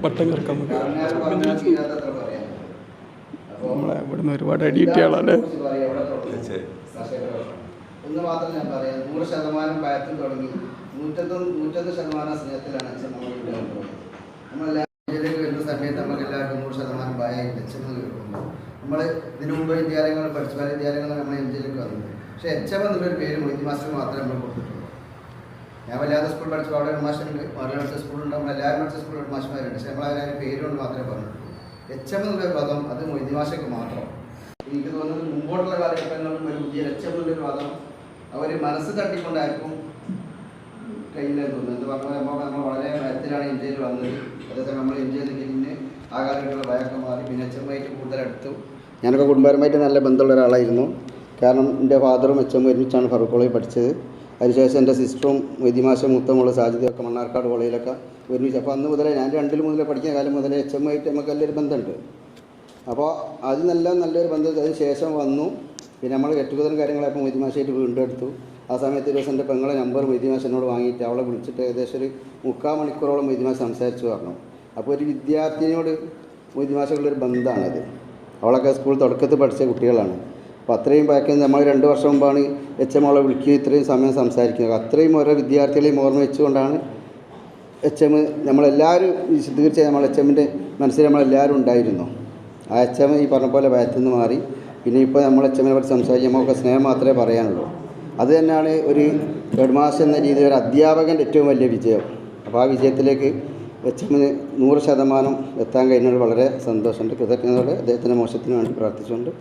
പട്ടം കിടക്കാൻ നമ്മളെ ഇവിടുന്ന് ഒരുപാട് അടി കിട്ടിയാളല്ലേ. ഒന്ന് മാത്രം ഞാൻ പറയാം, 100% ഭയത്തിൽ തുടങ്ങി 101% സ്നേഹത്തിലാണ് അച്ഛൻ നമ്മളിവിടെ കൊണ്ടുപോകുന്നത്. നമ്മളെല്ലാവരും വരുന്ന സമയത്ത് നമുക്ക് എല്ലാവർക്കും 100% ഭയമായിട്ട് അച്ഛൻ കേൾക്കുന്നു. നമ്മൾ ഇതിനു മുമ്പ് വിദ്യാലയങ്ങൾ പഠിച്ചു, പല വിദ്യാലയങ്ങളും നമ്മൾ എൻജിലേക്ക് വന്നത്. പക്ഷേ എച്ചം എന്നുള്ളൊരു പേര് മൊയ്തി മാസ്റ്റർ മാത്രമേ നമ്മൾ കൊടുത്തിട്ടുള്ളൂ. ഞാൻ വല്ലാതെ സ്കൂൾ പഠിച്ചു, അവിടെ ഒരു മാഷുണ്ട്, മലയാളത്തെ സ്കൂളുണ്ട്, നമ്മളെല്ലാവരും പഠിച്ച സ്കൂളിൽ മാഷന്മാരുണ്ട്. പക്ഷേ നമ്മളവരും പേരുകൊണ്ട് മാത്രമേ പറഞ്ഞിട്ടുള്ളൂ. എച്ചം എന്നുള്ളൊരു പദം അത് മൊയ്തി മാഷയ്ക്ക് മാത്രം. എനിക്ക് തോന്നുന്നത് മുമ്പോട്ടുള്ള കാലഘട്ടങ്ങളിലും ഒരു പുതിയ എച്ചം എന്നുള്ളൊരു പദം അവർ മനസ്സ് തട്ടിക്കൊണ്ടായിരിക്കും കയ്യിലെന്ന് തോന്നുന്നത്. എന്ത് പറഞ്ഞാൽ നമ്മൾ വളരെ ഭയത്തിലാണ് ഇന്ത്യയിൽ വന്നത്. അതേസമയം നമ്മൾ ഇന്ത്യയിൽ നിന്ന് ആ കാലഘട്ടത്തിലുള്ള ഭയമൊക്കെ മാറി പിന്നെ എച്ചമ്മായിട്ട് കൂടുതൽ അടുത്തു. ഞാനൊക്കെ കുടുംബപരമായിട്ട് നല്ല ബന്ധമുള്ള ഒരാളായിരുന്നു. കാരണം എൻ്റെ ഫാദറും എച്ചമ്മും ഒരുമിച്ചാണ് ഫറൂഖ് കോളേജിൽ പഠിച്ചത്. അതിനുശേഷം എൻ്റെ സിസ്റ്ററും വൈദ്യമാശം മൂത്തമുള്ള സാജിദയൊക്കെ മണ്ണാർക്കാട് കോളേജിലൊക്കെ ഒരുമിച്ച്. അപ്പോൾ അന്ന് മുതലേ ഞാൻ 2 മുതലേ പഠിക്കുന്ന കാലം മുതലേ എച്ചമ്മായിട്ട് നമുക്ക് നല്ലൊരു ബന്ധമുണ്ട്. അപ്പോൾ അത് നല്ലൊരു ബന്ധം. അതിന് ശേഷം വന്നു പിന്നെ നമ്മൾ ഗെറ്റുഗതറും കാര്യങ്ങളപ്പോൾ വൈദ്യമാശമായിട്ട് വീണ്ടും എടുത്തു. ആ സമയത്ത് ഒരു ദിവസം എൻ്റെ പെങ്ങളെ നമ്പർ വൈദ്യമാശനോട് വാങ്ങിയിട്ട് അവളെ വിളിച്ചിട്ട് ഏകദേശം ഒരു 3/4 മണിക്കൂറോളം വൈദ്യമാശ സംസാരിച്ചു പറഞ്ഞു. അപ്പോൾ ഒരു വിദ്യാർത്ഥിനിയോട് വൈദ്യമാശക്കുള്ളൊരു ബന്ധമാണത്. അവളൊക്കെ സ്കൂൾ തുടക്കത്തിൽ പഠിച്ച കുട്ടികളാണ്. അപ്പോൾ അത്രയും ബാക്കി നമ്മൾ 2 വർഷം മുമ്പാണ് എച്ച് എം അവളെ വിളിക്കുക, ഇത്രയും സമയം സംസാരിക്കുന്നത്. അത്രയും ഓരോ വിദ്യാർത്ഥികളെയും ഓർമ്മ വെച്ചുകൊണ്ടാണ് എച്ച് എം നമ്മളെല്ലാവരും തീർച്ചയായും നമ്മൾ എച്ച് എമ്മിൻ്റെ മനസ്സിൽ നമ്മളെല്ലാവരും ഉണ്ടായിരുന്നു. ആ എച്ച് എം ഈ പറഞ്ഞ പോലെ ഭയത്തിൽ നിന്ന് മാറി. പിന്നെ ഇപ്പോൾ നമ്മൾ എച്ച് എമ്മിനെ പറ്റി സംസാരിക്കുമ്പോൾ നമുക്ക് സ്നേഹം മാത്രമേ പറയാനുള്ളൂ. അത് തന്നെയാണ് ഒരു ഹെഡ് മാസ്റ്റർ എന്ന രീതിയിൽ ഒരു അധ്യാപകൻ്റെ ഏറ്റവും വലിയ വിജയം. അപ്പോൾ ആ വിജയത്തിലേക്ക് എച്ച് എമ്മിന് 100% എത്താൻ കഴിഞ്ഞാൽ വളരെ സന്തോഷമുണ്ട്. കൃതജ്ഞതയോടെ അദ്ദേഹത്തിൻ്റെ മോശത്തിന് വേണ്ടി പ്രാർത്ഥിച്ചുകൊണ്ട്